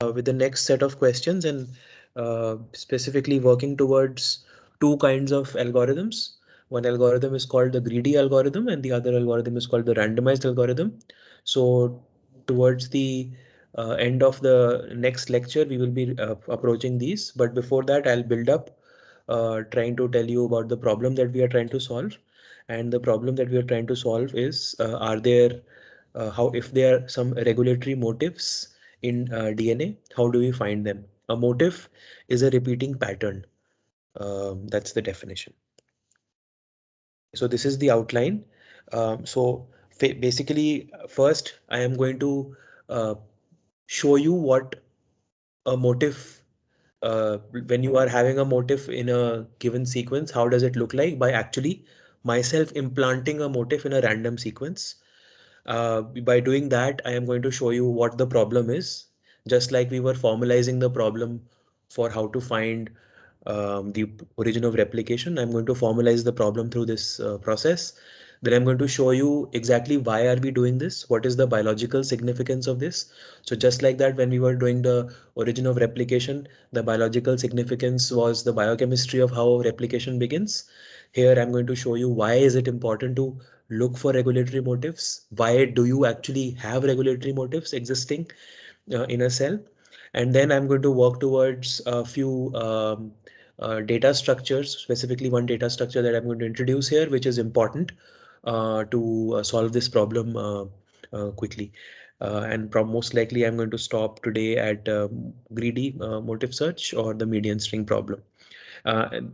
with the next set of questions and specifically working towards two kinds of algorithms. One algorithm is called the greedy algorithm and the other algorithm is called the randomized algorithm. So towards the end of the next lecture, we will be approaching these. But before that, I'll build up trying to tell you about the problem that we are trying to solve. And the problem that we are trying to solve is, are there how if there are some regulatory motifs in DNA, how do we find them? A motif is a repeating pattern. That's the definition. So this is the outline. So basically, first I am going to uh, show you what a motif, when you are having a motif in a given sequence, how does it look like by actually myself implanting a motif in a random sequence. By doing that, I am going to show you what the problem is, just like we were formalizing the problem for how to find the origin of replication. I'm going to formalize the problem through this process. Then I'm going to show you exactly why are we doing this, what is the biological significance of this. So just like that, when we were doing the origin of replication, the biological significance was the biochemistry of how replication begins. Here I'm going to show you why is it important to look for regulatory motifs. Why do you actually have regulatory motifs existing in a cell? And then I'm going to work towards a few data structures, specifically one data structure that I'm going to introduce here, which is important to solve this problem quickly. And most likely I'm going to stop today at greedy motif search or the median string problem.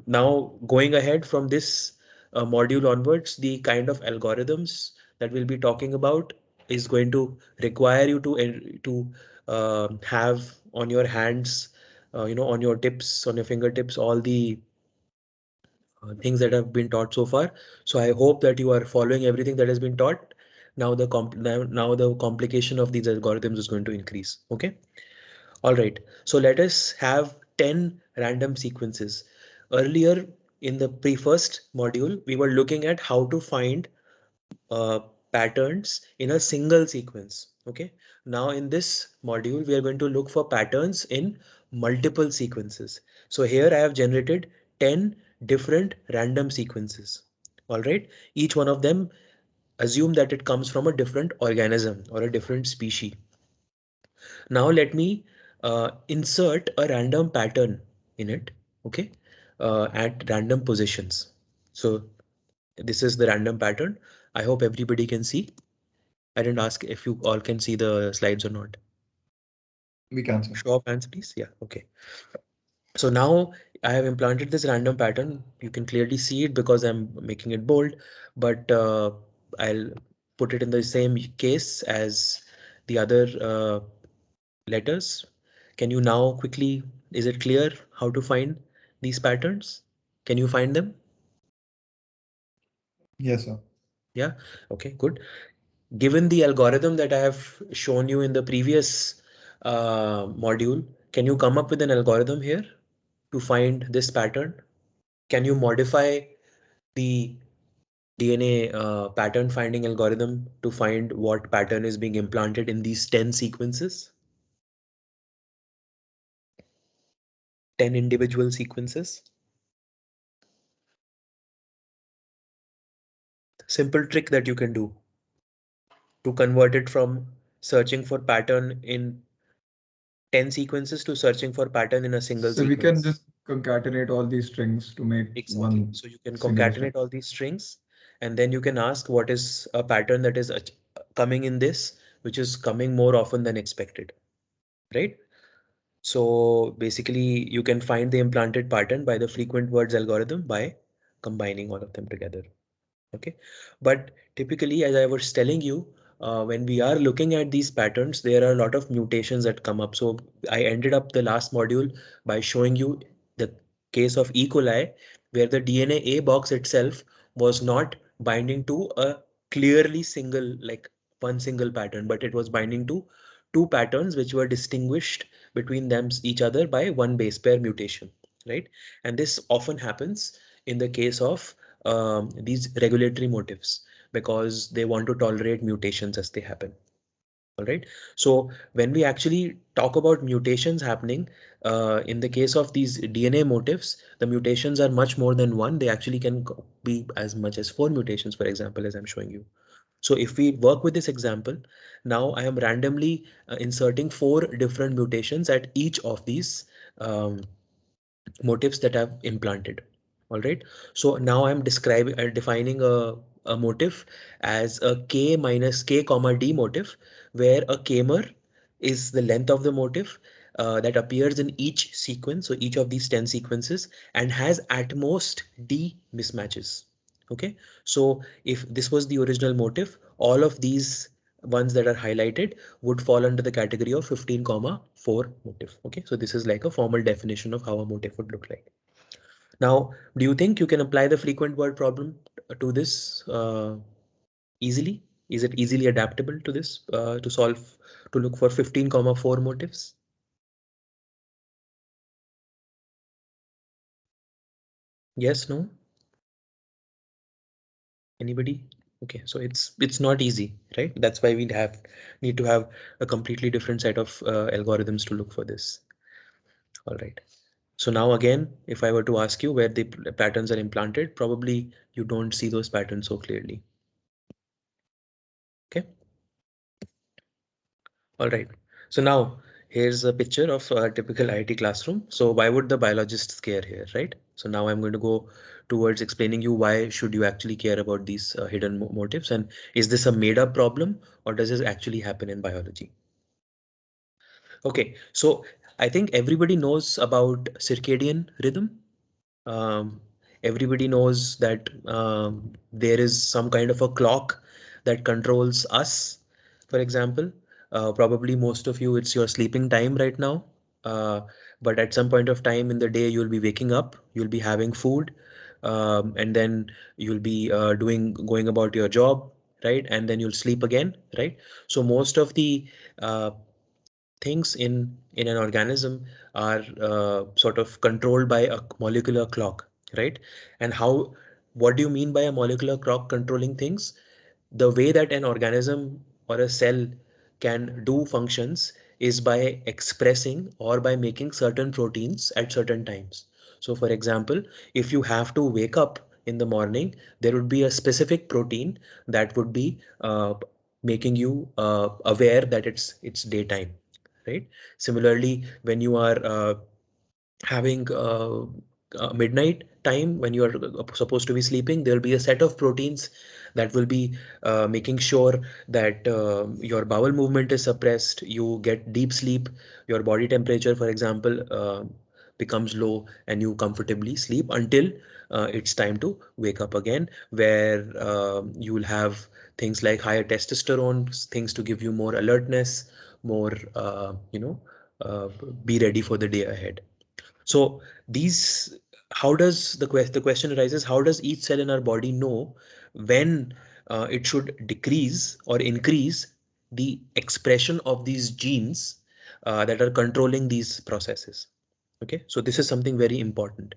Now, going ahead from this module onwards, the kind of algorithms that we'll be talking about is going to require you to have on your hands, on your tips, on your fingertips, all the things that have been taught so far. So I hope that you are following everything that has been taught. Now the complication of these algorithms is going to increase. Okay. All right, so let us have 10 random sequences. Earlier in the first module, we were looking at how to find uh, patterns in a single sequence. Okay, now in this module, we are going to look for patterns in multiple sequences. So here I have generated 10 different random sequences. All right, each one of them, assume that it comes from a different organism or a different species. Now let me insert a random pattern in it, okay, at random positions. So this is the random pattern. I hope everybody can see. I didn't ask if you all can see the slides or not. We can, sir. Show of hands, please. Yeah, okay. So now I have implanted this random pattern. You can clearly see it because I'm making it bold, but I'll put it in the same case as the other letters. Can you now quickly, is it clear how to find these patterns? Can you find them? Yes, sir. Yeah, okay, good. Given the algorithm that I have shown you in the previous module, can you come up with an algorithm here to find this pattern? Can you modify the DNA pattern finding algorithm to find what pattern is being implanted in these 10 sequences, 10 individual sequences? Simple trick that you can do to convert it from searching for pattern in 10 sequences to searching for pattern in a single So we can sequence. just concatenate all these strings to make Exactly. one So you can single string. concatenate all these strings and then you can ask what is a pattern that is coming in this, which is coming more often than expected, right? So basically you can find the implanted pattern by the frequent words algorithm by combining all of them together. Okay, but typically, as I was telling you, when we are looking at these patterns, there are a lot of mutations that come up. So I ended up the last module by showing you the case of E. coli, where the DNA A box itself was not binding to a clearly single, like one single pattern, but it was binding to two patterns which were distinguished between them each other by one base pair mutation, right? And this often happens in the case of these regulatory motifs because they want to tolerate mutations as they happen. All right. So when we actually talk about mutations happening, in the case of these DNA motifs, the mutations are much more than one. They actually can be as much as four mutations, for example, as I'm showing you. So if we work with this example, now I am randomly inserting four different mutations at each of these um, motifs that I've implanted. All right. So now I'm describing defining a motif as a k minus k comma d motif, where a kmer is the length of the motif that appears in each sequence, so each of these 10 sequences, and has at most d mismatches. Okay. So if this was the original motif, all of these ones that are highlighted would fall under the category of 15 comma 4 motif. Okay, so this is like a formal definition of how a motif would look like. Now, do you think you can apply the frequent word problem to this easily? Is it easily adaptable to this to solve to look for 15 comma 4 motifs? Yes, no? Anybody? Okay, so it's not easy, right? That's why we have need to have a completely different set of algorithms to look for this. All right. So now again, if I were to ask you where the patterns are implanted, probably you don't see those patterns so clearly. Okay. All right. So now here's a picture of a typical IIT classroom. So why would the biologists care here, right? So now I'm going to go towards explaining you why should you actually care about these hidden motives, and is this a made up problem or does this actually happen in biology? Okay. So I think everybody knows about circadian rhythm. Um, Everybody knows that there is some kind of a clock that controls us. For example, probably most of you, it's your sleeping time right now. Uh, but at some point of time in the day, you'll be waking up, you'll be having food, and then you'll be going about your job, right? And then you'll sleep again, right? So most of the uh, things in an organism are sort of controlled by a molecular clock, right? And how, what do you mean by a molecular clock controlling things? The way that an organism or a cell can do functions is by expressing or by making certain proteins at certain times. So for example, if you have to wake up in the morning, there would be a specific protein that would be making you aware that it's daytime, right? Similarly, when you are having midnight time, when you are supposed to be sleeping, there will be a set of proteins that will be making sure that your bowel movement is suppressed, you get deep sleep, your body temperature, for example, becomes low, and you comfortably sleep until it's time to wake up again, where you will have things like higher testosterone, things to give you more alertness, more uh, be ready for the day ahead. So these, how does the question arises, how does each cell in our body know when it should decrease or increase the expression of these genes that are controlling these processes? Okay, so this is something very important.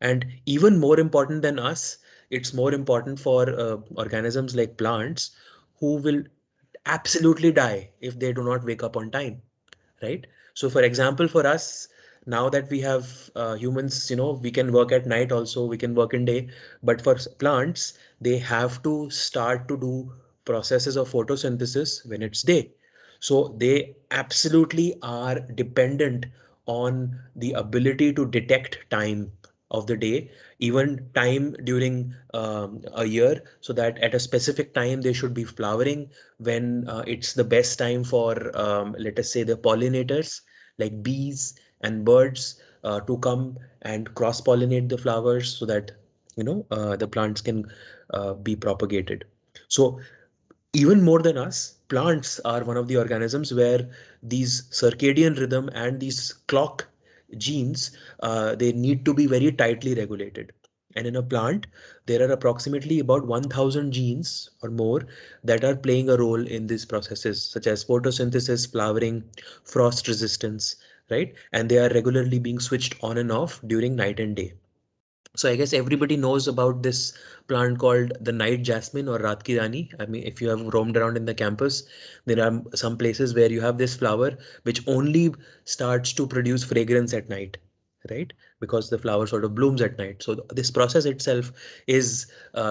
And even more important than us, it's more important for organisms like plants, who will absolutely die if they do not wake up on time, right? So for example, for us, now that we have humans, we can work at night also, we can work in day, but for plants, they have to start to do processes of photosynthesis when it's day. So they absolutely are dependent on the ability to detect time of the day, even time during a year, so that at a specific time they should be flowering, when it's the best time for, let us say, the pollinators like bees and birds to come and cross pollinate the flowers, so that the plants can be propagated. So even more than us, plants are one of the organisms where these circadian rhythm and these clock genes, they need to be very tightly regulated. And in a plant, there are approximately about 1000 genes or more that are playing a role in these processes, such as photosynthesis, flowering, frost resistance, right? And they are regularly being switched on and off during night and day. So I guess everybody knows about this plant called the night jasmine or Raat ki Rani. I mean, if you have roamed around in the campus, there are some places where you have this flower which only starts to produce fragrance at night, right? Because the flower sort of blooms at night. So this process itself is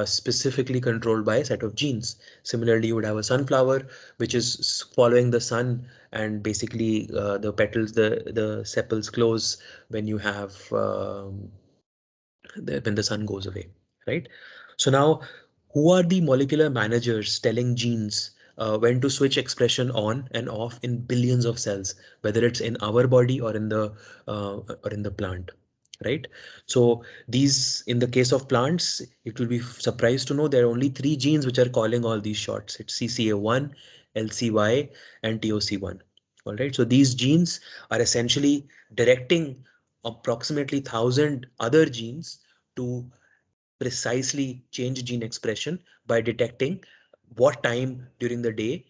specifically controlled by a set of genes. Similarly, you would have a sunflower which is following the sun, and basically the petals, the sepals close when you have when the sun goes away, right? So now, who are the molecular managers telling genes when to switch expression on and off in billions of cells, whether it's in our body or in the plant, right? So these, in the case of plants, it will be surprised to know there are only three genes which are calling all these shots. It's CCA1, LCY, and TOC1. All right. So these genes are essentially directing approximately 1,000 other genes to precisely change gene expression by detecting what time during the day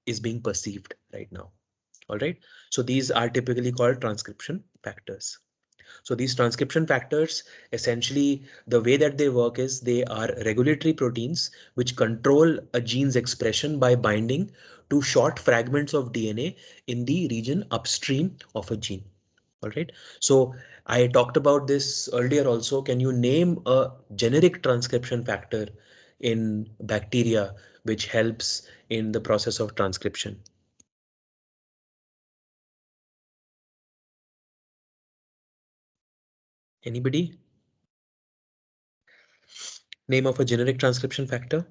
is being perceived right now. All right. So these are typically called transcription factors. So these transcription factors, essentially, the way that they work is they are regulatory proteins which control a gene's expression by binding to short fragments of DNA in the region upstream of a gene. All right. So I talked about this earlier also. Can you name a generic transcription factor in bacteria which helps in the process of transcription? Anybody? Name of a generic transcription factor?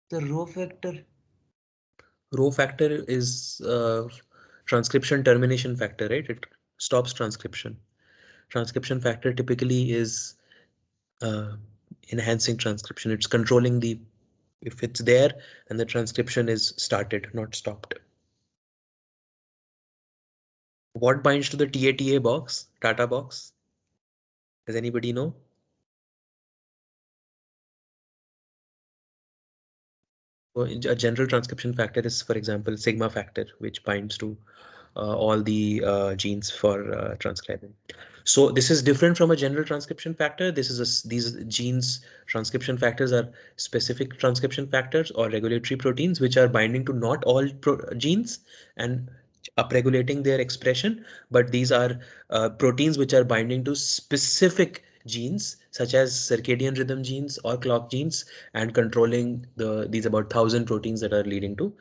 The rho factor. Rho factor is transcription termination factor, right? It stops transcription. Transcription factor typically is uh, enhancing transcription. It's controlling the, if it's there and the transcription is started, not stopped. What binds to the TATA box, Tata box? Does anybody know? Well, a general transcription factor is, for example, sigma factor, which binds to all the genes for transcribing. So this is different from a general transcription factor. This is these genes transcription factors are specific transcription factors or regulatory proteins which are binding to not all genes and upregulating their expression, but these are proteins which are binding to specific genes such as circadian rhythm genes or clock genes and controlling these about 1,000 proteins that are leading to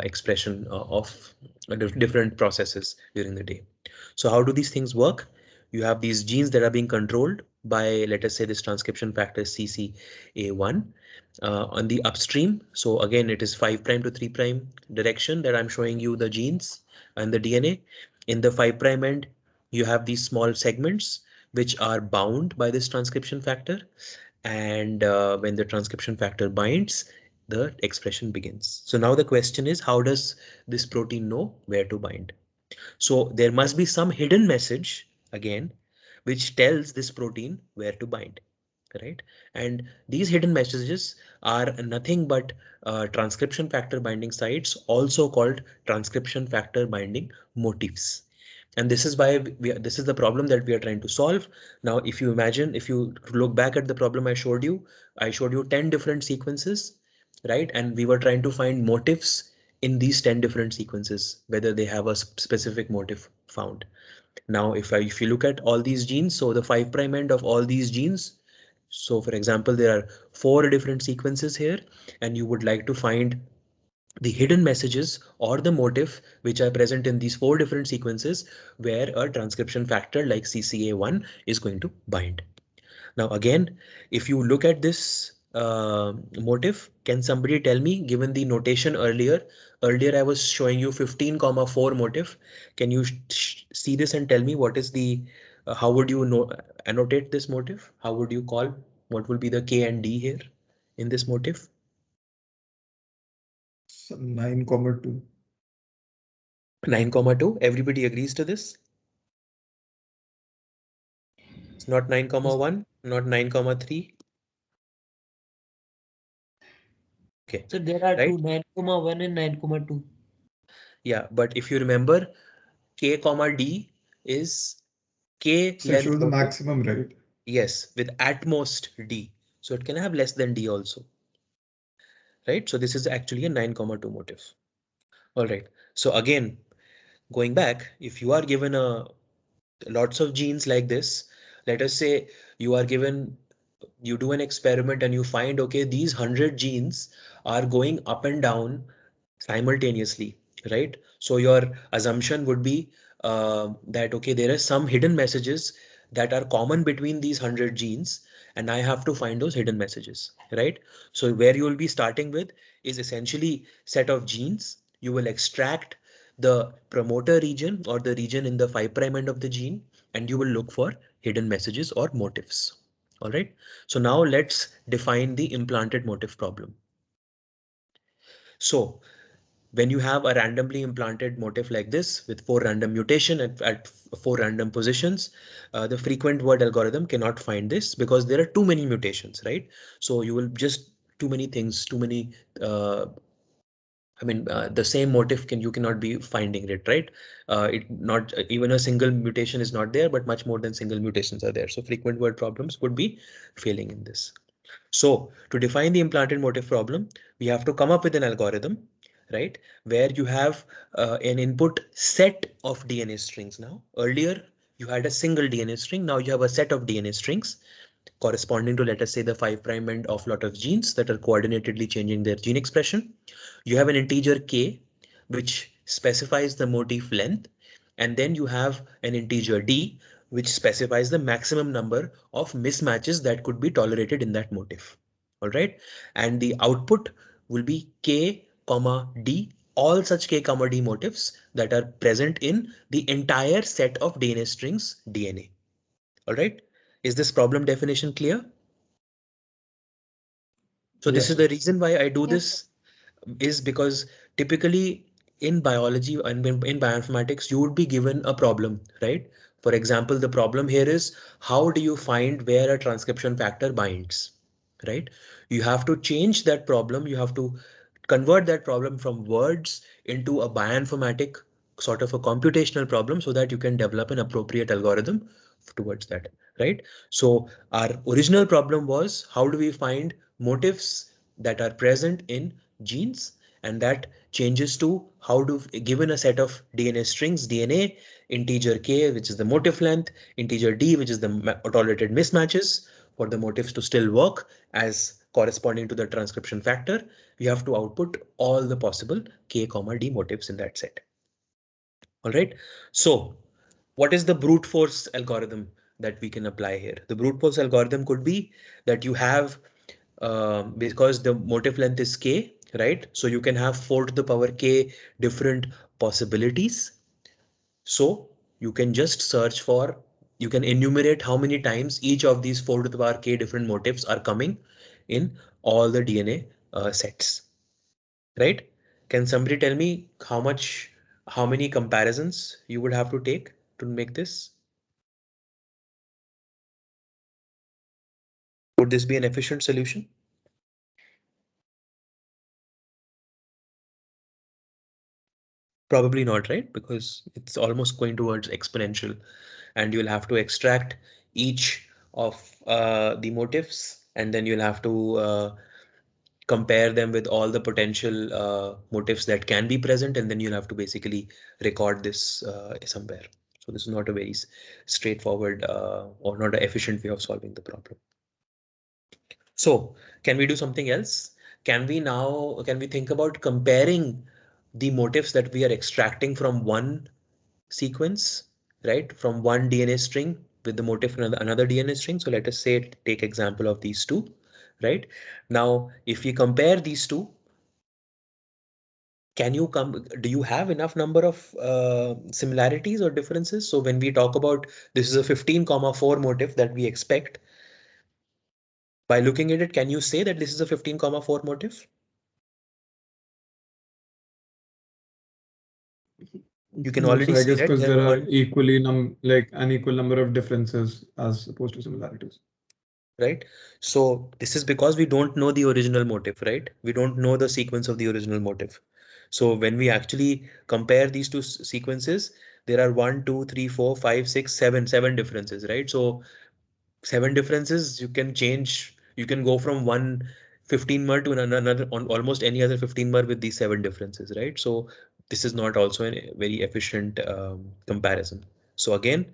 expression of different processes during the day. So how do these things work? You have these genes that are being controlled by, let us say, this transcription factor CCA1 on the upstream. So again, it is 5 prime to 3 prime direction that I'm showing you the genes and the DNA. In the 5 prime end, you have these small segments which are bound by this transcription factor. And when the transcription factor binds, the expression begins. So now the question is, how does this protein know where to bind? So there must be some hidden message again, which tells this protein where to bind, right? And these hidden messages are nothing but transcription factor binding sites, also called transcription factor binding motifs. And this is why this is the problem that we are trying to solve. Now, if you imagine, if you look back at the problem I showed you 10 different sequences, right? And we were trying to find motifs in these 10 different sequences, whether they have a specific motif found. Now, if you look at all these genes, so the 5 prime end of all these genes, so for example, there are 4 different sequences here, and you would like to find the hidden messages or the motif which are present in these 4 different sequences where a transcription factor like CCA1 is going to bind. Now, again, if you look at this motif, can somebody tell me, given the notation earlier I was showing you 15 comma 4 motif. Can you see this and tell me what is the, how would you know, annotate this motif? How would you call, what will be the K and D here in this motif? 9,2. 9 comma 2. Everybody agrees to this? It's not 9 comma 1, not 9 comma 3. Okay, So there are right? two, 9,1 and 9,2. Yeah, but if you remember, K comma D is K So it length shows the motif. maximum, right? Yes, with at most D. So it can have less than D also, right? So this is actually a 9 comma 2 motif. All right. So again, going back, if you are given a lots of genes like this, let us say you are given, you do an experiment and you find, okay, these 100 genes are going up and down simultaneously, right? So your assumption would be that, okay, there are some hidden messages that are common between these 100 genes, and I have to find those hidden messages, right? So where you will be starting with is essentially set of genes. You will extract the promoter region or the region in the 5' end of the gene, and you will look for hidden messages or motifs. All right. So now let's define the implanted motif problem. So when you have a randomly implanted motif like this with 4 random mutation at 4 random positions, the frequent word algorithm cannot find this because there are too many mutations, right? So you will just too many things, too many the same motif you cannot be finding it, right? It not even a single mutation is not there, but much more than single mutations are there. So frequent word problems would be failing in this. So to define the implanted motif problem, we have to come up with an algorithm, right? Where you have an input set of DNA strings. Now, earlier you had a single DNA string. Now you have a set of DNA strings corresponding to, let us say, the 5' end of lot of genes that are coordinatedly changing their gene expression. You have an integer k, which specifies the motif length, and then you have an integer d, which specifies the maximum number of mismatches that could be tolerated in that motif. All right, and the output will be k comma d, all such k comma d motifs that are present in the entire set of DNA strings DNA. All right, is this problem definition clear? So this is Yes. the reason why I do Yes. this, is because typically in biology and in bioinformatics, you would be given a problem, right? For example, the problem here is how do you find where a transcription factor binds, right? You have to change that problem. You have to convert that problem from words into a bioinformatic sort of a computational problem so that you can develop an appropriate algorithm towards that, right? So our original problem was how do we find motifs that are present in genes, and that changes to how do, given a set of DNA strings, DNA, integer k, which is the motif length, integer d, which is the tolerated mismatches, for the motifs to still work as corresponding to the transcription factor, you have to output all the possible k comma d motifs in that set. All right. So what is the brute force algorithm that we can apply here? The brute force algorithm could be that you have, because the motif length is k, right? So you can have 4 to the power k different possibilities. So you can just search for, you can enumerate how many times each of these 4 to the power k different motifs are coming in all the DNA sets, right? Can somebody tell me how many comparisons you would have to take to make this? Would this be an efficient solution? Probably not, right? Because it's almost going towards exponential, and you'll have to extract each of the motifs, and then you'll have to compare them with all the potential motifs that can be present, and then you'll have to basically record this somewhere. So this is not a very straightforward or not an efficient way of solving the problem. So can we do something else? Can we think about comparing the motifs that we are extracting from one sequence, right? From one DNA string with the motif in another DNA string. So let us say, take example of these two, right? Now, if we compare these two, do you have enough number of similarities or differences? So when we talk about this is a 15,4 motif that we expect, by looking at it, can you say that this is a 15,4 motif? You can No, so already I see, guess right? because There are there are one, equally like an equal number of differences as opposed to similarities. right? So this is because we don't know the original motif, right? We don't know the sequence of the original motif. So when we actually compare these two sequences, there are 1, 2, 3, 4, 5, 6, 7 differences, right? So 7 differences, you can change, you can go from one 15 mer to another on almost any other 15 mer with these 7 differences, right? So this is not also a very efficient comparison. So again,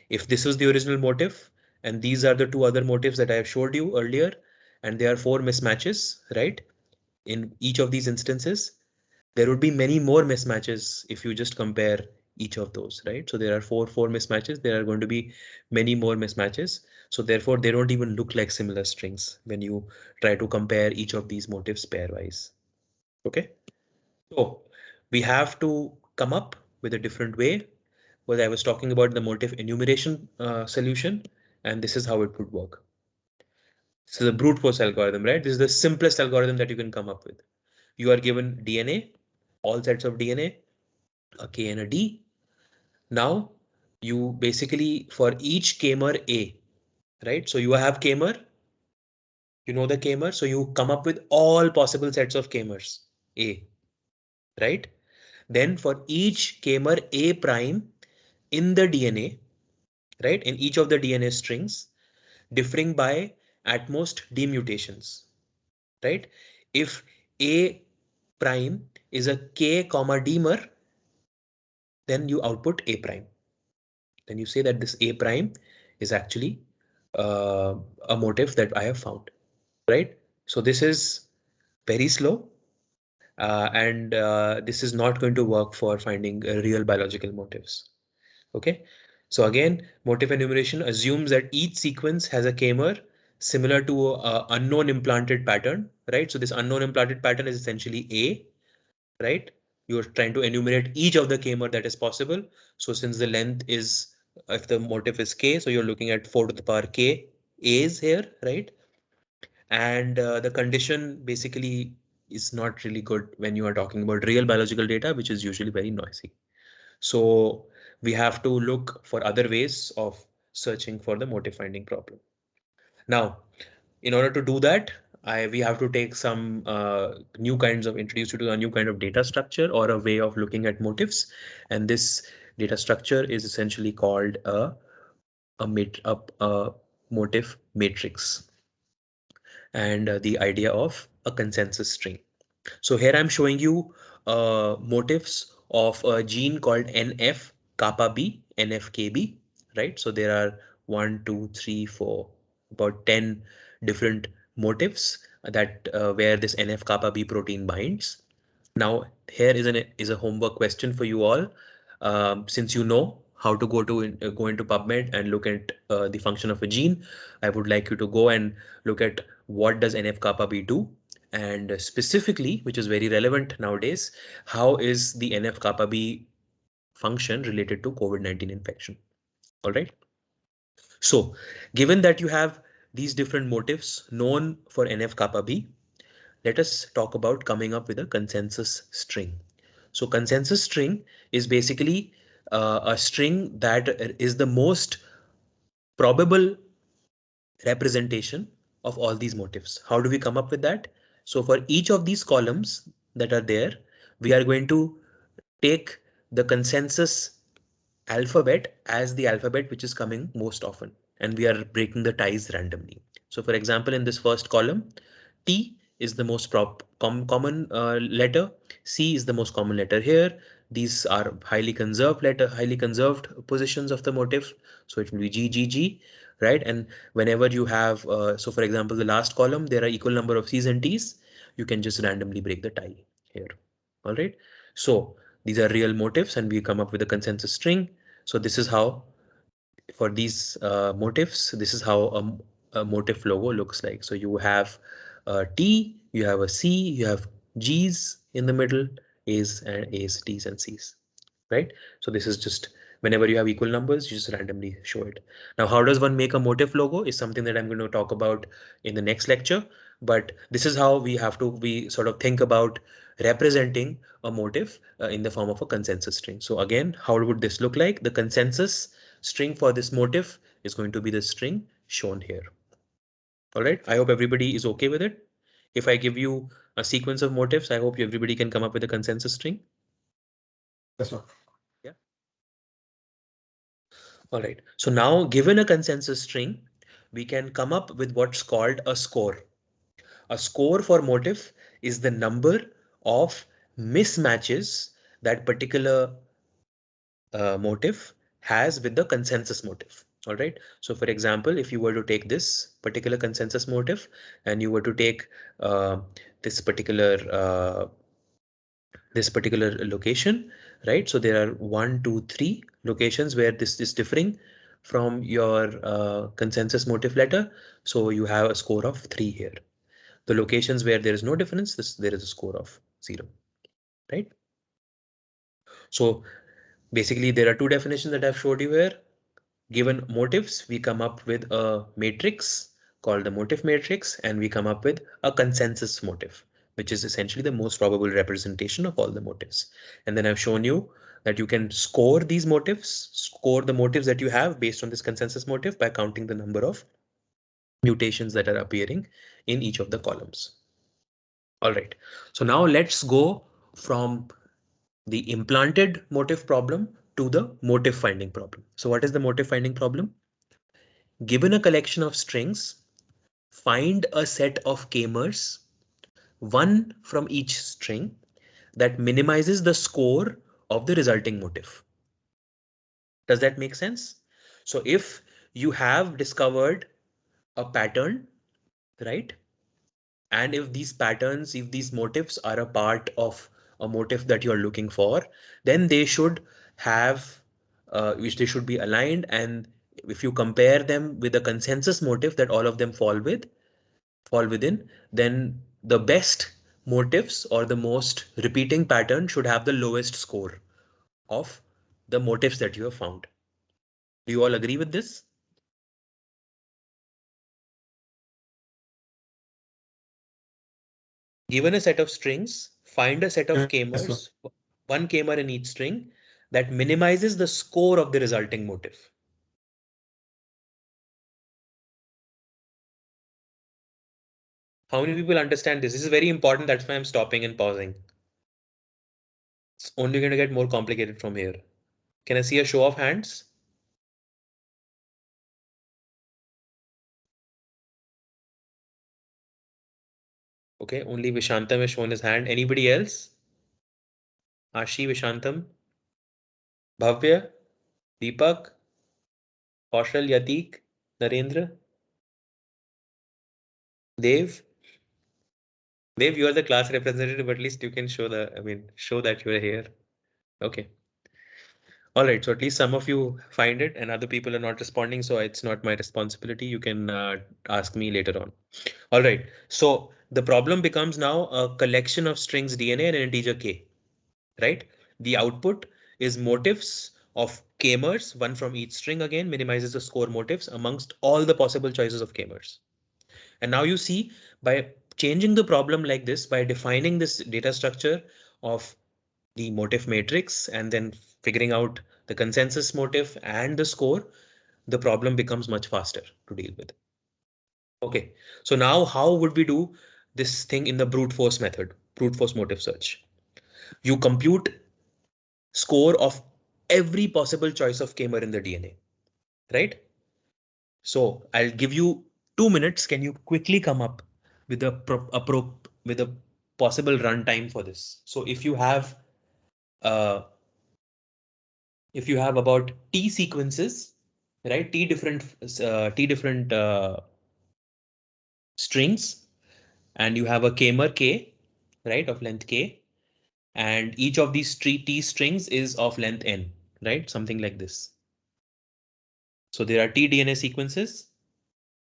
if this was the original motif and these are the two other motifs that I have showed you earlier, and there are 4 mismatches, right? In each of these instances, there would be many more mismatches if you just compare each of those, right? So there are four mismatches. There are going to be many more mismatches. So therefore, they don't even look like similar strings when you try to compare each of these motifs pairwise. Okay. So we have to come up with a different way. Where I was talking about the motif enumeration solution, and this is how it would work. So the brute force algorithm, right? This is the simplest algorithm that you can come up with. You are given DNA, all sets of DNA, a K and a D. Now you basically for each k-mer A, right? So you have k-mer, you know the k-mer, so you come up with all possible sets of k-mers A, right? Then for each k-mer A prime in the DNA, right? In each of the DNA strings, differing by at most d mutations, right? If A prime is a k comma d mer, then you output A prime. Then you say that this A prime is actually a motif that I have found, right? So this is very slow, and this is not going to work for finding real biological motifs. Okay, so again, motif enumeration assumes that each sequence has a k-mer similar to a unknown implanted pattern, right? So this unknown implanted pattern is essentially A, right? You're trying to enumerate each of the k-mer that is possible. So since the length is, if the motif is k, so you're looking at 4 to the power k a's here, right? And the condition basically is not really good when you are talking about real biological data, which is usually very noisy. So we have to look for other ways of searching for the motif finding problem. Now, in order to do that, we have to take some new kinds of, introduce you to a new kind of data structure or a way of looking at motifs. And this data structure is essentially called a motif matrix, and the idea of a consensus string. So here I'm showing you motifs of a gene called NF kappa B, NFKB, right? So there are 1, 2, 3, 4, about 10 different motifs that where this NF kappa B protein binds. Now here is a homework question for you all. Since you know how to go into PubMed and look at the function of a gene, I would like you to go and look at what does NF kappa B do, and specifically, which is very relevant nowadays, how is the NF kappa B function related to COVID-19 infection? All right. So given that you have these different motifs known for NF kappa B, let us talk about coming up with a consensus string. So consensus string is basically a string that is the most probable representation of all these motifs. How do we come up with that? So for each of these columns that are there, we are going to take the consensus alphabet as the alphabet which is coming most often, and we are breaking the ties randomly. So for example, in this first column, T is the most common letter, C is the most common letter here. These are highly conserved positions of the motif, so it will be G, G, G, right? And whenever you have so for example, the last column, there are equal number of C's and T's, you can just randomly break the tie here. All right, so these are real motifs and we come up with a consensus string. So this is how, for these motifs, this is how a motif logo looks like. So you have a T, you have a C, you have G's in the middle, A's, T's and C's, right? So this is just whenever you have equal numbers, you just randomly show it. Now, how does one make a motif logo is something that I'm going to talk about in the next lecture. But this is how we sort of think about representing a motif in the form of a consensus string. So again, how would this look like? The consensus string for this motif is going to be the string shown here. All right. I hope everybody is okay with it. If I give you a sequence of motifs, I hope everybody can come up with a consensus string. Yes, sir. Yeah. All right. So now, given a consensus string, we can come up with what's called a score. A score for motif is the number of mismatches that particular motif has with the consensus motif. All right. So for example, if you were to take this particular consensus motif and you were to take uh, this particular uh, this particular location, right? So there are 1, 2, 3 locations where this is differing from your consensus motif letter. So you have a score of 3 here. The locations where there is no difference, there is a score of 0, right? So basically there are two definitions that I've showed you here. Given motifs, we come up with a matrix called the motif matrix, and we come up with a consensus motif, which is essentially the most probable representation of all the motifs. And then I've shown you that you can score these motifs, score the motifs that you have based on this consensus motif by counting the number of mutations that are appearing in each of the columns. All right, so now let's go from the implanted motif problem to the motif finding problem. So what is the motif finding problem? Given a collection of strings, find a set of k-mers, one from each string, that minimizes the score of the resulting motif. Does that make sense? So if you have discovered a pattern, right? And if these patterns, if these motifs are a part of a motif that you're looking for, then they should have, which they should be aligned. And if you compare them with a consensus motif that all of them fall within, then the best motifs or the most repeating pattern should have the lowest score of the motifs that you have found. Do you all agree with this? Given a set of strings, find a set of Yes, sir. k-mers, one k-mer in each string, that minimizes the score of the resulting motif. How many people understand this? This is very important. That's why I'm stopping and pausing. It's only going to get more complicated from here. Can I see a show of hands? Okay, only Vishantam has shown his hand. Anybody else? Ashi, Vishantam, Bhavya, Deepak, Kaushal, Yatik, Narendra, Dev. Dev, you are the class representative, but at least you can show show that you are here. Okay. All right. So at least some of you find it and other people are not responding. So it's not my responsibility. You can ask me later on. All right. So the problem becomes now a collection of strings DNA and an integer k, right? The output is motifs of k-mers, one from each string, again minimizes the score motifs amongst all the possible choices of k-mers. And now you see, by changing the problem like this, by defining this data structure of the motif matrix and then figuring out the consensus motif and the score, the problem becomes much faster to deal with. Okay, so now how would we do this thing in the brute force method, brute force motif search? You compute score of every possible choice of k-mer in the DNA, right? So I'll give you 2 minutes. Can you quickly come up with with a possible runtime for this? So uh, if you have about t sequences, right? T different strings, and you have a k-mer k, right, of length k, and each of these t strings is of length n, right? Something like this. So there are t DNA sequences.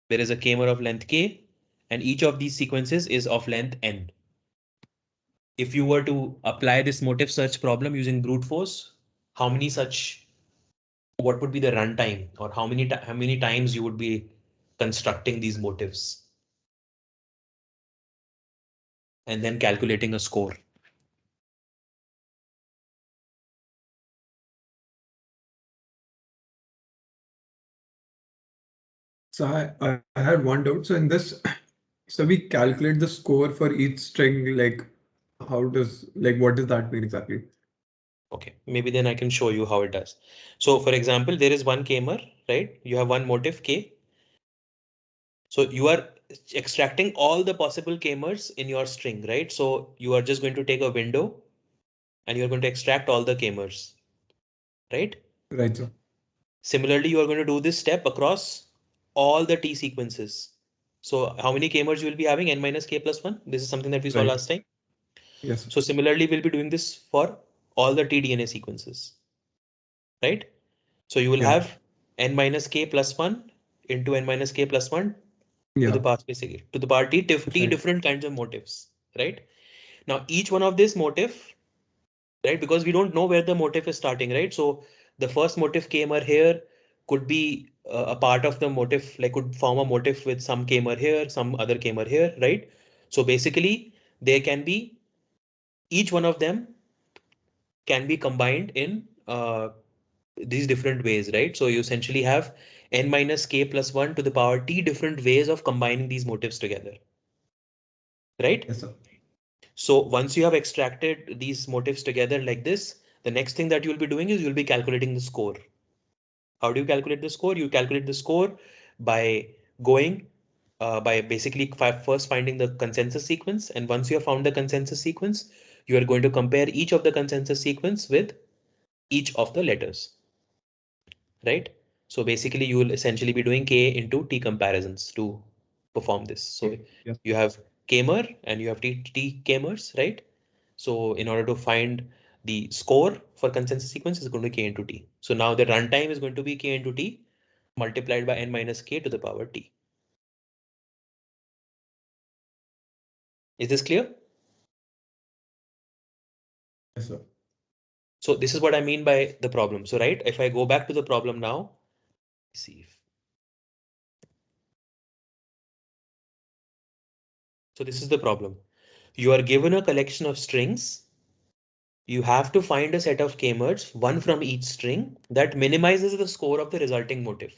There is a k-mer of length k, and each of these sequences is of length n. If you were to apply this motif search problem using brute force, how many such, what would be the runtime, or how many times you would be constructing these motifs and then calculating a score? So I had one doubt. So in this, so we calculate the score for each string, like how does, like what does that mean exactly? Okay, maybe then I can show you how it does. So for example, there is one k-mer, right? You have one motif K. So you are extracting all the possible k-mers in your string, right? So you are just going to take a window and you're going to extract all the k-mers, right? Right, sir. Similarly, you are going to do this step across all the T sequences. So how many k-mers you will be having? N minus k plus 1. This is something that we saw Right. last time. Yes, sir. So similarly, we'll be doing this for all the tDNA sequences, right? So you will Yeah. have n minus k plus 1 into n minus k plus 1 to the Yeah. power basically to the power t, t Right. different kinds of motifs, right? Now each one of this motif, right? Because we don't know where the motif is starting, right? So the first motif k-mer here could be a part of the motif, like could form a motif with some k-mer here, some other k-mer here, right? So basically there can be each one of them can be combined in these different ways, right? So you essentially have n minus k plus 1 to the power t different ways of combining these motifs together, right? Yes, sir. So once you have extracted these motifs together like this, the next thing that you'll be doing is you'll be calculating the score. How do you calculate the score? You calculate the score by going by basically first finding the consensus sequence. And once you have found the consensus sequence, you are going to compare each of the consensus sequence with each of the letters, right? So basically you will essentially be doing K into T comparisons to perform this. So Right. Yes. you have K-mer and you have T K-mers, right? So in order to find the score for consensus sequence is going to K into T. So now the runtime is going to be K into T multiplied by n minus K to the power T. Is this clear? Yes, sir. So this is what I mean by the problem. So right, if I go back to the problem now, see if. So this is the problem. You are given a collection of strings. You have to find a set of k-mers, one from each string, that minimizes the score of the resulting motif.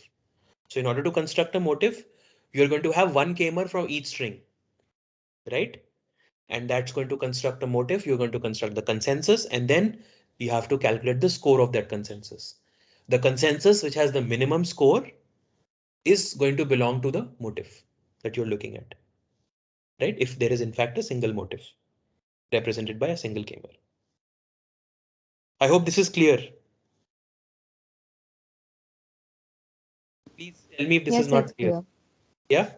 So in order to construct a motif, you're going to have one k-mer from each string, right? And that's going to construct a motif. You're going to construct the consensus, and then you have to calculate the score of that consensus. The consensus, which has the minimum score, is going to belong to the motif that you're looking at, right? If there is in fact a single motif represented by a single k-mer. I hope this is clear. Please tell me if this is Yes, not it's clear. clear. Yeah,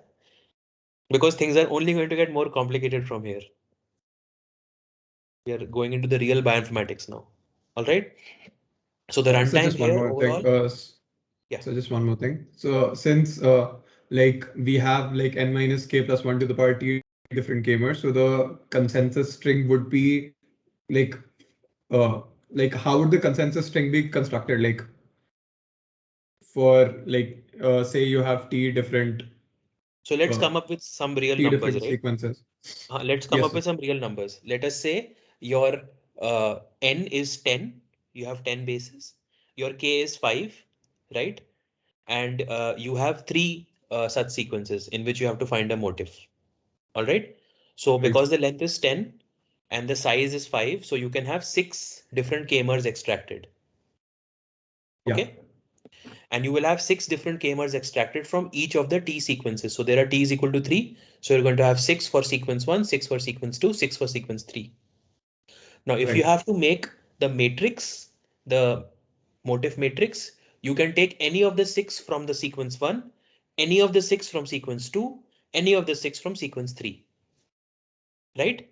because things are only going to get more complicated from here. We are going into the real bioinformatics now. All right. So the So runtime just one here more thing. overall, yeah. So just one more thing. So since like we have like n minus k plus 1 to the power t different gamers, so the consensus string would be like uh how would the consensus string be constructed? Like for say you have So let's uh come up with some real t numbers, different right? sequences. Let's come Yes, up sir. with some real numbers. Let us say your n is 10. You have 10 bases. Your k is 5, right? And you have three such sequences in which you have to find a motif. All right. So Right. because the length is 10 and the size is 5, so you can have 6 different k-mers extracted. Yeah. Okay. And you will have 6 different k-mers extracted from each of the T sequences. So there are T is equal to 3. So you're going to have 6 for sequence 1, 6 for sequence 2, 6 for sequence 3. Now, if you Right. have to make the matrix, the motif matrix, you can take any of the 6 from the sequence 1, any of the 6 from sequence 2, any of the 6 from sequence 3, right?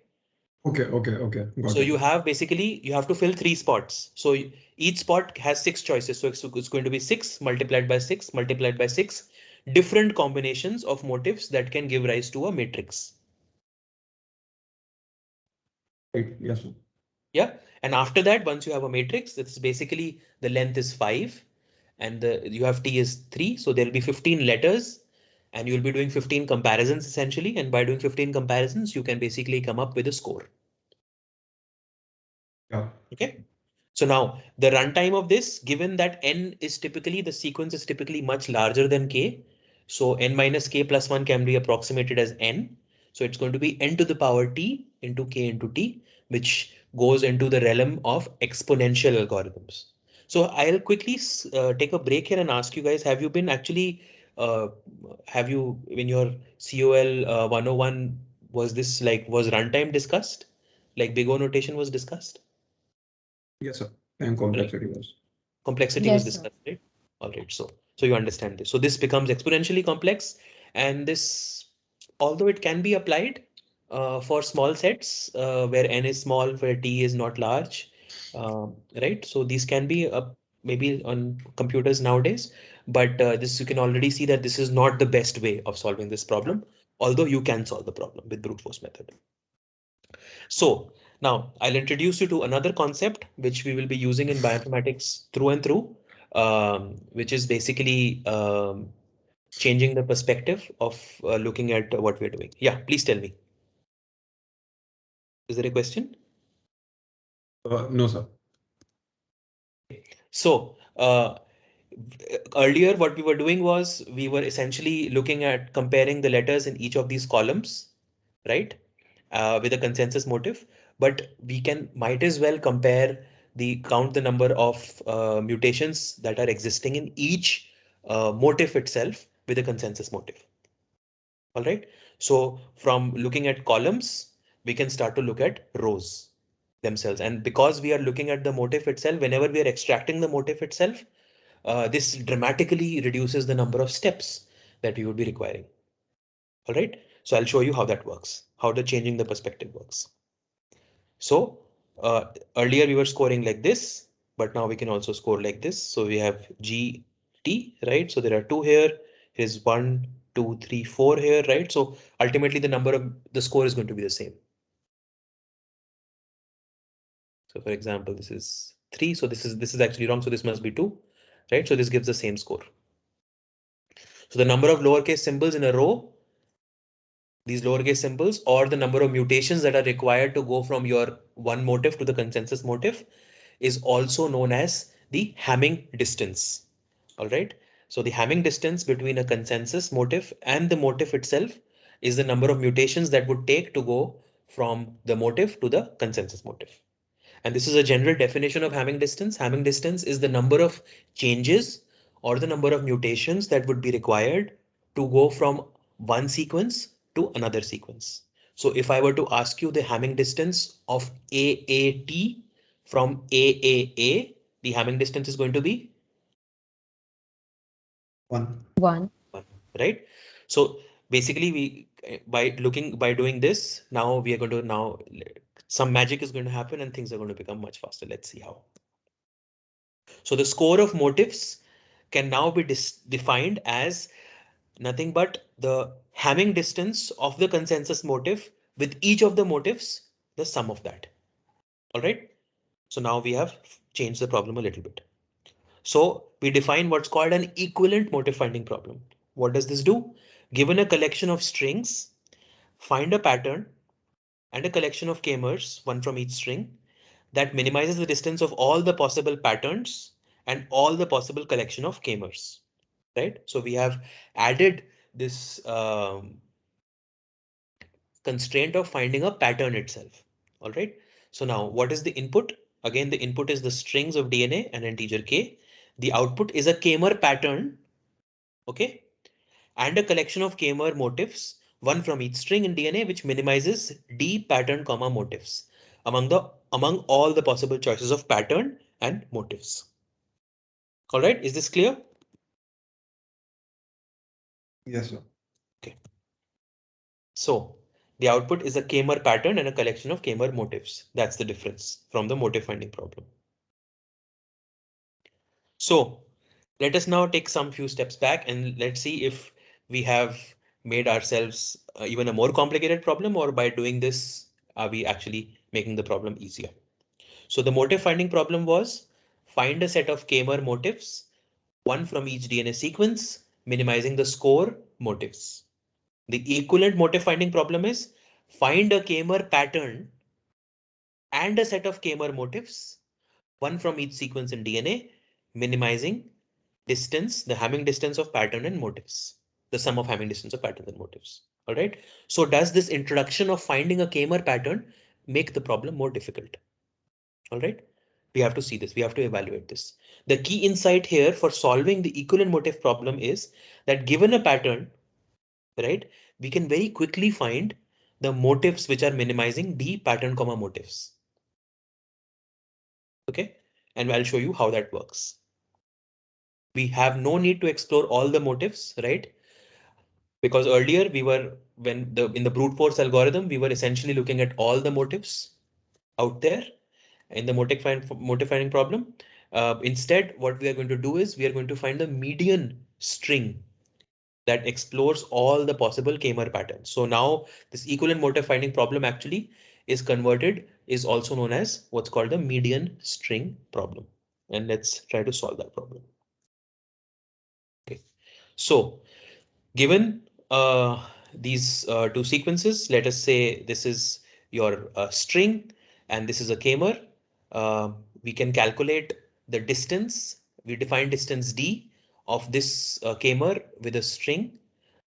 Okay. Okay. Okay. So Got it. you have basically, you have to fill 3 spots. So each spot has 6 choices. So it's going to be 6 multiplied by 6 multiplied by 6 different combinations of motifs that can give rise to a matrix. Right. Yes, sir. Yeah. And after that, once you have a matrix, it's basically the length is 5 and you have T is 3. So there'll be 15 letters and you'll be doing 15 comparisons essentially. And by doing 15 comparisons, you can basically come up with a score. Yeah. Okay. So now the runtime of this, given that n is typically, the sequence is typically much larger than k. So n minus k plus 1 can be approximated as n. So it's going to be n to the power t into k into t, which goes into the realm of exponential algorithms. So I'll quickly take a break here and ask you guys, have you been actually, uh, have you, in your COL 101, was this like, was runtime discussed? Like big O notation was discussed? Yes, sir. And Right. complexity was. Complexity was Yes, sir. discussed, right? All right. So you understand this. So this becomes exponentially complex, and this, although it can be applied for small sets where n is small, where t is not large, right? So these can be maybe on computers nowadays, but this you can already see that this is not the best way of solving this problem, although you can solve the problem with brute force method. So now I'll introduce you to another concept which we will be using in bioinformatics through and through, which is basically changing the perspective of looking at what we're doing. Yeah, please tell me. Is there a question? No, sir. So earlier what we were doing was we were essentially looking at comparing the letters in each of these columns, right? With a consensus motive, but we can might as well compare count the number of mutations that are existing in each motif itself with a consensus motive. All right. So from looking at columns, we can start to look at rows themselves. And because we are looking at the motif itself, whenever we are extracting the motif itself, this dramatically reduces the number of steps that we would be requiring. All right. So I'll show you how that works, how the changing the perspective works. So earlier we were scoring like this, but now we can also score like this. So we have GT, right? So there are two here. Here's 1, 2, 3, 4 here, right? So ultimately the number of the score is going to be the same. So for example, this is 3. So this is actually wrong. So this must be 2, right? So this gives the same score. So the number of lowercase symbols in a row, these lowercase symbols, or the number of mutations that are required to go from your one motif to the consensus motif, is also known as the Hamming distance. All right. So the Hamming distance between a consensus motif and the motif itself is the number of mutations that would take to go from the motif to the consensus motif. And this is a general definition of Hamming distance. Hamming distance is the number of changes or the number of mutations that would be required to go from one sequence to another sequence. So if I were to ask you the Hamming distance of AAT from AAA, the Hamming distance is going to be 1. 1. 1, right? So basically we by doing this, now we are going to now some magic is going to happen and things are going to become much faster. Let's see how. So the score of motifs can now be defined as nothing but the Hamming distance of the consensus motif with each of the motifs, the sum of that. All right. So now we have changed the problem a little bit. So we define what's called an equivalent motif finding problem. What does this do? Given a collection of strings, find a pattern and a collection of k-mers, one from each string, that minimizes the distance of all the possible patterns and all the possible collection of k-mers, right? So we have added this constraint of finding a pattern itself. All right. So now what is the input? Again, the input is the strings of DNA and integer k. The output is a k-mer pattern, okay, and a collection of k-mer motifs, one from each string in DNA, which minimizes d pattern comma motifs among all the possible choices of pattern and motifs. All right, is this clear? Yes, sir. Okay. So the output is a k-mer pattern and a collection of k-mer motifs. That's the difference from the motif finding problem. So let us now take some few steps back and let's see if we have made ourselves even a more complicated problem, or by doing this, are we actually making the problem easier? So the motif finding problem was find a set of k-mer motifs, one from each DNA sequence, minimizing the score motifs. The equivalent motif finding problem is find a k-mer pattern and a set of k-mer motifs, one from each sequence in DNA, minimizing distance, the Hamming distance of pattern and motifs, the sum of Hamming distance of patterns and motifs. All right. So does this introduction of finding a k-mer pattern make the problem more difficult? All right. We have to see this. We have to evaluate this. The key insight here for solving the equivalent motive problem is that given a pattern, right, we can very quickly find the motifs which are minimizing D pattern comma motifs. Okay. And I'll show you how that works. We have no need to explore all the motifs, right? Because earlier we were, when the in the brute force algorithm, we were essentially looking at all the motifs out there in the motif finding problem. Instead, what we are going to do is we are going to find the median string that explores all the possible k-mer patterns. So now this equivalent motif finding problem actually is also known as what's called the median string problem. And let's try to solve that problem. Okay. So given these two sequences, let us say this is your string and this is a k-mer. We can calculate the distance. We define distance d of this k-mer with a string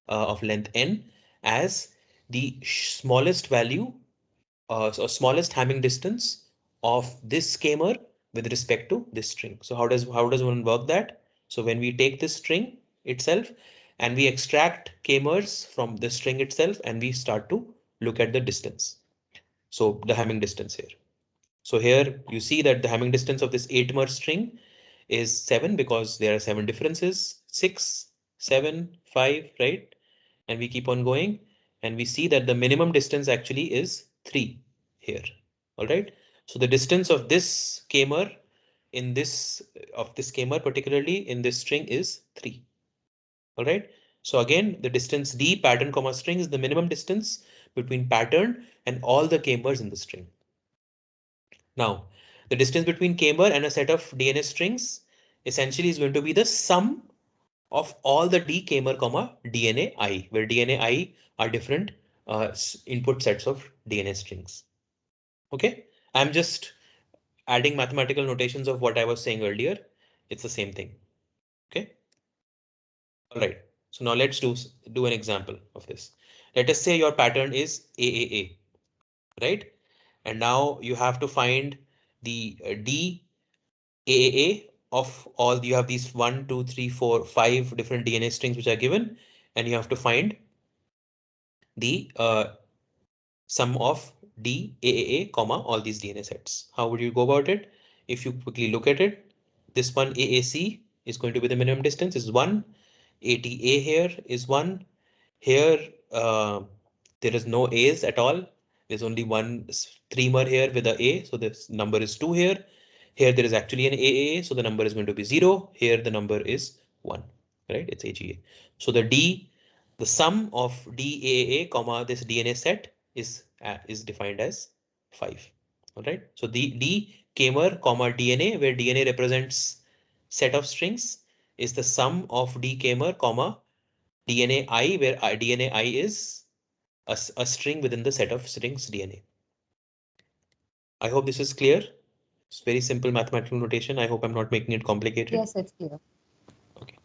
of length n as the smallest value so smallest Hamming distance of this schemer with respect to this string. So how does one work that? So when we take this string itself and we extract k-mers from the string itself and we start to look at the distance. So the Hamming distance here. So here you see that the Hamming distance of this 8-mer string is 7 because there are 7 differences, 6, 7, 5, right? And we keep on going and we see that the minimum distance actually is 3 here. All right. So the distance of this k-mer in this k-mer particularly in this string is 3. All right. So again, the distance d pattern comma string is the minimum distance between pattern and all the k-mers in the string. Now, the distance between k-mer and a set of DNA strings essentially is going to be the sum of all the D k-mer comma DNA I, where DNA I are different input sets of DNA strings. Okay, I'm just adding mathematical notations of what I was saying earlier. It's the same thing. Okay. All right. So now let's do an example of this. Let us say your pattern is AAA, right? And now you have to find the D AAA of all. You have these 1, 2, 3, 4, 5 different DNA strings which are given, and you have to find the sum of DAAA, comma, all these DNA sets. How would you go about it? If you quickly look at it, this one AAC is going to be the minimum distance is 1. ATA here is 1. Here there is no A's at all. There's only one streamer here with a A, so this number is 2 here. Here there is actually an AAA, so the number is going to be 0. Here the number is 1, right? It's AGA. So the sum of DAA, comma, this DNA set is defined as 5. All right. So the D k-mer, comma, DNA, where DNA represents set of strings, is the sum of D k-mer, comma, DNA I, where DNA I is a string within the set of strings DNA. I hope this is clear. It's very simple mathematical notation. I hope I'm not making it complicated. Yes, it's clear. Okay.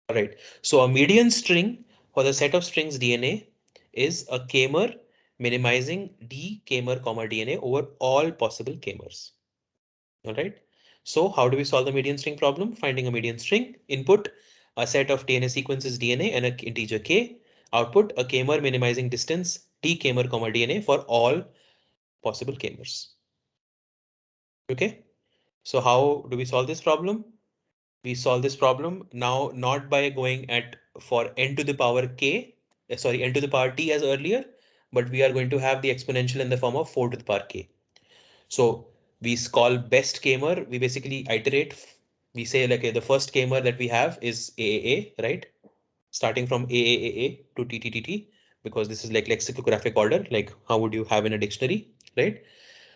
All right. So a median string for the set of strings DNA is a k-mer minimizing D k-mer, comma, DNA over all possible k-mers. All right. So how do we solve the median string problem? Finding a median string. Input a set of DNA sequences DNA and an integer k. Output a k-mer minimizing distance D k-mer, comma, DNA for all possible k-mers. Okay. So how do we solve this problem? We solve this problem now not by going at for n to the power k, n to the power t as earlier, but we are going to have the exponential in the form of 4 to the power k. So we call best k-mer. We basically iterate. We say like the first k-mer that we have is AAA, right? Starting from AAAA to TTTT, because this is like lexicographic order, like how would you have in a dictionary, right?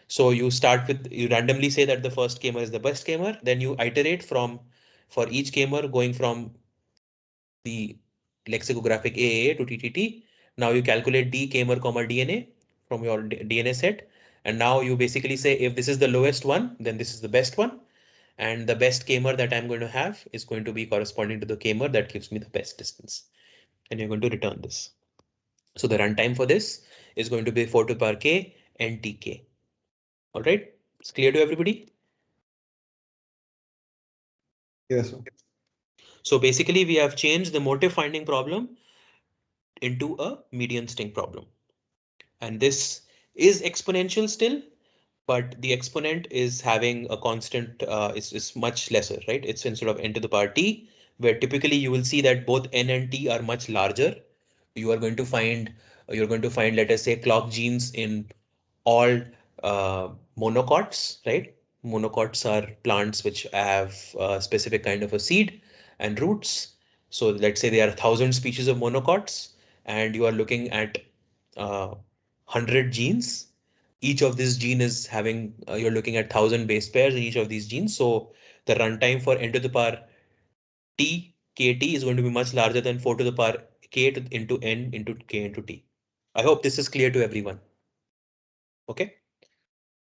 So you start with, you randomly say that the first k-mer is the best k-mer, then you iterate from for each k-mer going from the lexicographic AAA to TTT. Now you calculate D k-mer, comma, DNA from your DNA set. And now you basically say if this is the lowest one, then this is the best one. And the best k-mer that I'm going to have is going to be corresponding to the k-mer that gives me the best distance. And you're going to return this. So the runtime for this is going to be 4 to the power k and tk. All right, it's clear to everybody. Yes, sir. So basically we have changed the motive finding problem into a median sting problem. And this is exponential still, but the exponent is having a constant, is much lesser, right? It's instead of n to the power t, where typically you will see that both n and t are much larger. You are going to find, you're going to find, let us say, clock genes in all monocots, right? Monocots are plants which have a specific kind of a seed and roots. So let's say there are 1,000 species of monocots, and you are looking at 100 genes. Each of these gene is having, you're looking at 1,000 base pairs in each of these genes. So the runtime for n to the power t kt is going to be much larger than 4 to the power into n into k into t. I hope this is clear to everyone. Okay.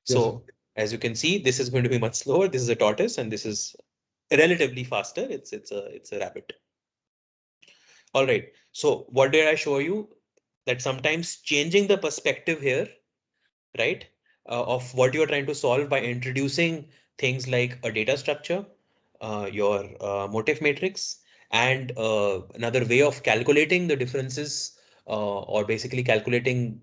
Yes, sir. So as you can see, this is going to be much slower. This is a tortoise, and this is relatively faster. It's a rabbit. All right. So what did I show you? That sometimes changing the perspective here, right, of what you're trying to solve by introducing things like a data structure, your motif matrix, and another way of calculating the differences, or basically calculating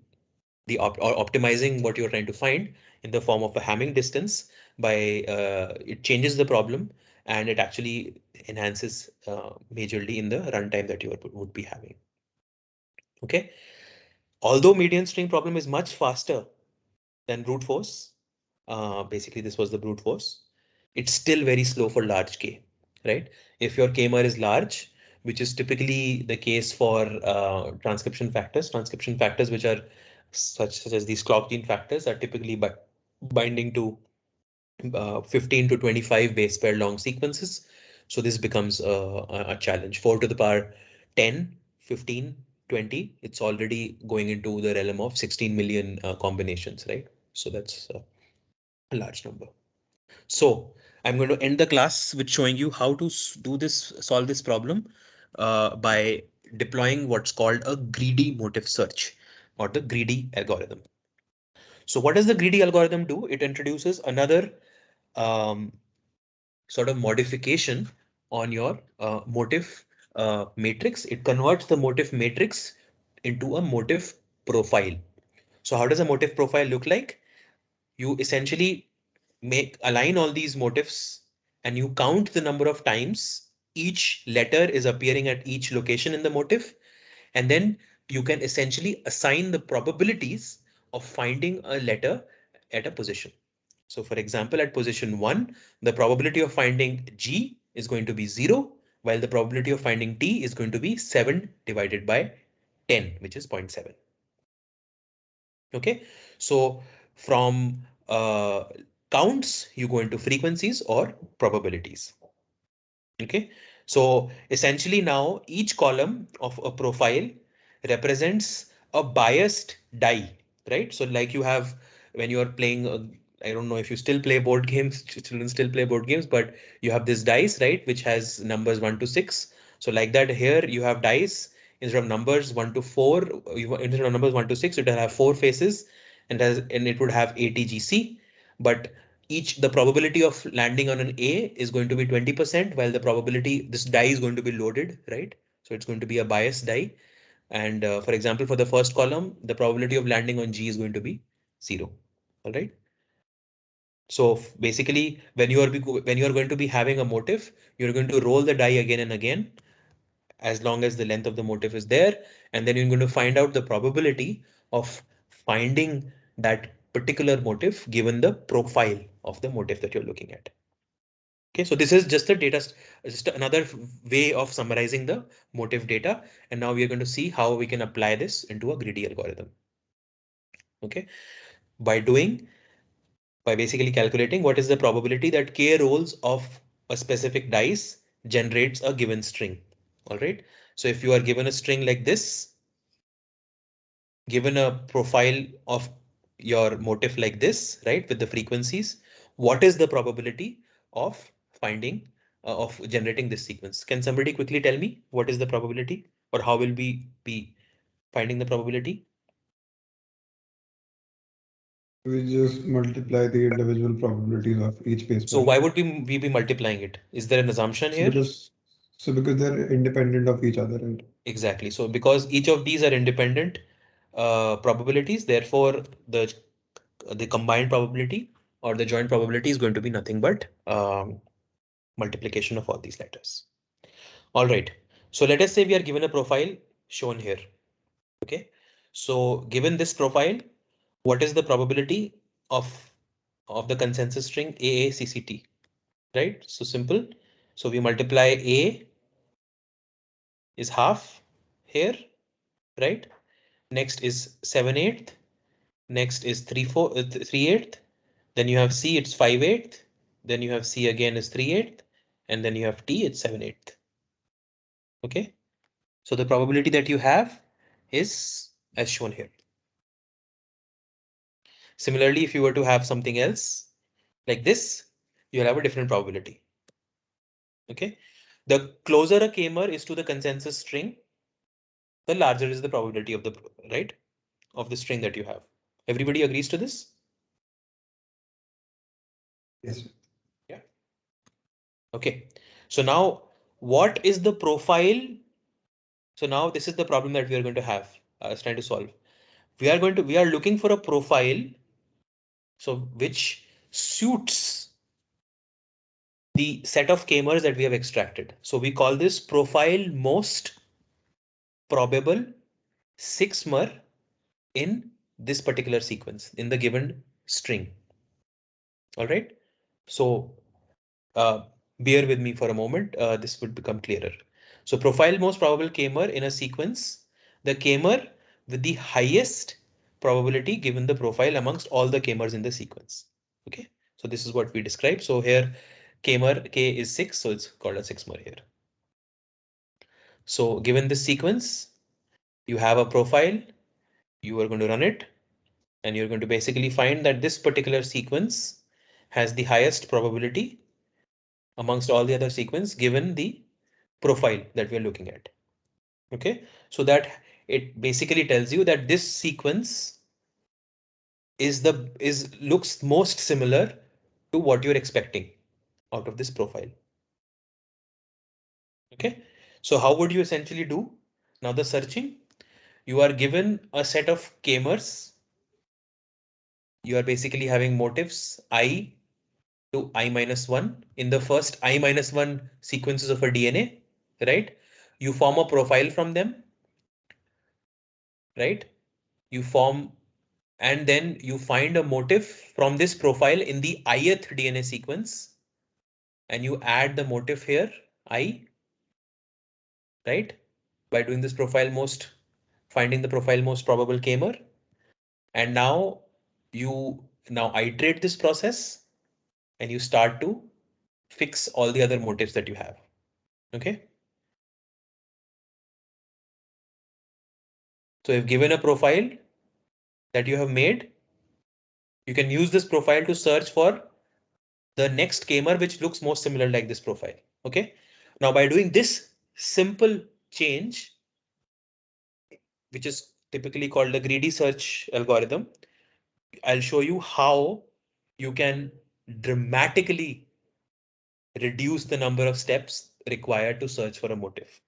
or optimizing what you're trying to find in the form of a Hamming distance by it changes the problem, and it actually enhances majorly in the runtime that would be having. Okay. Although median string problem is much faster than brute force, basically this was the brute force, it's still very slow for large K, right? If your k-mer is large, which is typically the case for transcription factors which are such as these clock gene factors are typically binding to 15 to 25 base pair long sequences. So this becomes a challenge. 4 to the power 10, 15, 20, it's already going into the realm of 16 million combinations, right? So that's a large number. So I'm going to end the class with showing you how to solve this problem by deploying what's called a greedy motive search, or the greedy algorithm. So what does the greedy algorithm do? It introduces another um, sort of modification on your motif matrix. It converts the motif matrix into a motif profile. So how does a motif profile look like? You essentially align all these motifs, and you count the number of times each letter is appearing at each location in the motif, and then you can essentially assign the probabilities of finding a letter at a position. So for example, at position 1, the probability of finding G is going to be 0, while the probability of finding T is going to be 7 divided by 10, which is 0.7. Okay, so from counts, you go into frequencies or probabilities. Okay, so essentially now each column of a profile represents a biased die, right? So like you have when you are playing, I don't know if you still play board games, children still play board games, but you have this dice, right, which has numbers 1 to 6. So like that here you have dice instead of numbers 1 to 4, instead of numbers 1 to 6, it will have 4 faces, and it would have ATGC, but the probability of landing on an A is going to be 20%, while the probability, this die is going to be loaded, right? So it's going to be a biased die. And for example, for the first column, the probability of landing on G is going to be 0. All right. So basically, when you are going to be having a motif, you're going to roll the die again and again, as long as the length of the motif is there, and then you're going to find out the probability of finding that particular motif given the profile of the motif that you're looking at. Okay, so this is just just another way of summarizing the motif data. And now we are going to see how we can apply this into a greedy algorithm. Okay, by by basically calculating what is the probability that k rolls of a specific dice generates a given string. All right. So if you are given a string like this, given a profile of your motif like this, right, with the frequencies, what is the probability of finding of generating this sequence? Can somebody quickly tell me what is the probability, or how will we be finding the probability? We just multiply the individual probabilities of each base So pair. why would we be multiplying it? Is there an assumption So here? because because they're independent of each other, right? Exactly. So because each of these are independent probabilities, therefore the combined probability or the joint probability is going to be nothing but multiplication of all these letters. All right. So let us say we are given a profile shown here. Okay. So given this profile, what is the probability of the consensus string AACCT? Right? So simple. So we multiply A is half here, right? Next is 7/8. Next is 3/8. Then you have C, it's 5/8. Then you have C again is 3/8. And then you have T, it's 7/8. Okay. So the probability that you have is as shown here. Similarly, if you were to have something else like this, you'll have a different probability. Okay. The closer a k-mer is to the consensus string, the larger is the probability of the right of the string that you have. Everybody agrees to this? Yes. Yeah. Okay. So now what is the profile? So now this is the problem that we are going to have trying to solve. We are looking for a profile so which suits the set of k-mers that we have extracted. So we call this profile most probable 6-mer in this particular sequence in the given string. All right. So uh, bear with me for a moment. This would become clearer. So profile most probable k-mer in a sequence, the k-mer with the highest probability given the profile amongst all the k-mers in the sequence. Okay. So this is what we describe. So here k-mer k is 6, so it's called a 6-mer here. So given this sequence, you have a profile, you are going to run it, and you're going to basically find that this particular sequence has the highest probability amongst all the other sequence given the profile that we are looking at. Okay, so that it basically tells you that this sequence is looks most similar to what you're expecting out of this profile. Okay, so how would you essentially do now the searching? You are given a set of k-mers. You are basically having motifs I to I minus 1 in the first I minus 1 sequences of a DNA, right? You form a profile from them, right? You form and then you find a motif from this profile in the ith DNA sequence and you add the motif here, I, right? By doing this profile most, finding the profile most probable k-mer. And now you now iterate this process and you start to fix all the other motifs that you have. Okay. So if given a profile that you have made, you can use this profile to search for the next k-mer which looks most similar like this profile. Okay. Now by doing this simple change, which is typically called the greedy search algorithm, I'll show you how you can dramatically reduce the number of steps required to search for a motif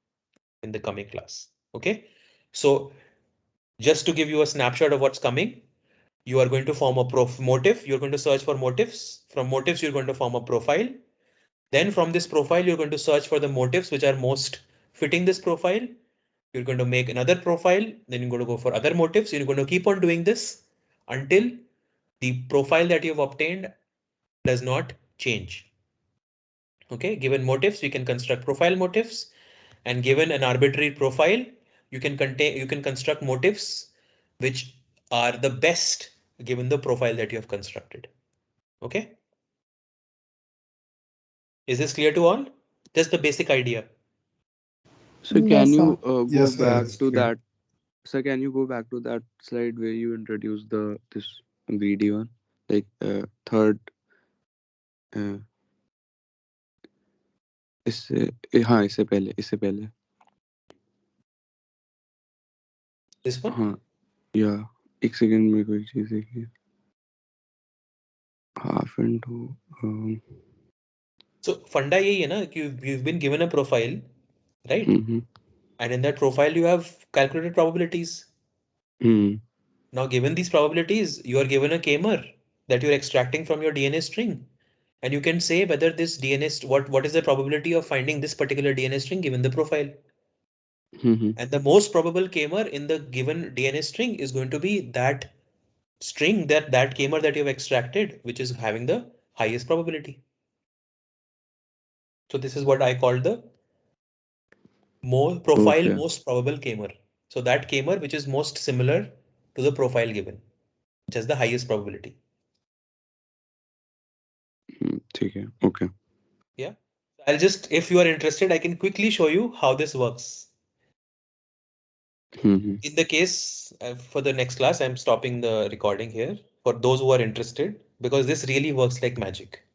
in the coming class. Okay. So just to give you a snapshot of what's coming, you are going to form a motif. You're going to search for motifs. From motifs, you're going to form a profile. Then from this profile, you're going to search for the motifs which are most fitting this profile. You're going to make another profile. Then you're going to go for other motifs. You're going to keep on doing this until the profile that you've obtained does not change. Okay, given motifs, we can construct profile motifs, and given an arbitrary profile, you can construct motifs which are the best given the profile that you have constructed. Okay, is this clear to all? Just the basic idea. So can Yes, you sir. go Yes, sir. back It's to clear. that? So can you go back to that slide where you introduced the this greedy one, like third? Uh, हाँ इससे पहले This one? हाँ या एक second में कोई चीज देखिए into So फंडा यही है ना कि you've been given a profile, right? mm-hmm. And in that profile you have calculated probabilities. Mm. Now given these probabilities, you are given a k-mer that you're extracting from your DNA string. And you can say whether this DNA, what is the probability of finding this particular DNA string given the profile. Mm-hmm. And the most probable k-mer in the given DNA string is going to be that string, that k-mer that you have extracted, which is having the highest probability. So this is what I call the profile Okay. most probable k-mer. So that k-mer which is most similar to the profile given, which has the highest probability. ठीक है. Okay. Yeah. I'll just, if you are interested, I can quickly show you how this works. Mm-hmm. In the case for the next class, I'm stopping the recording here for those who are interested because this really works like magic.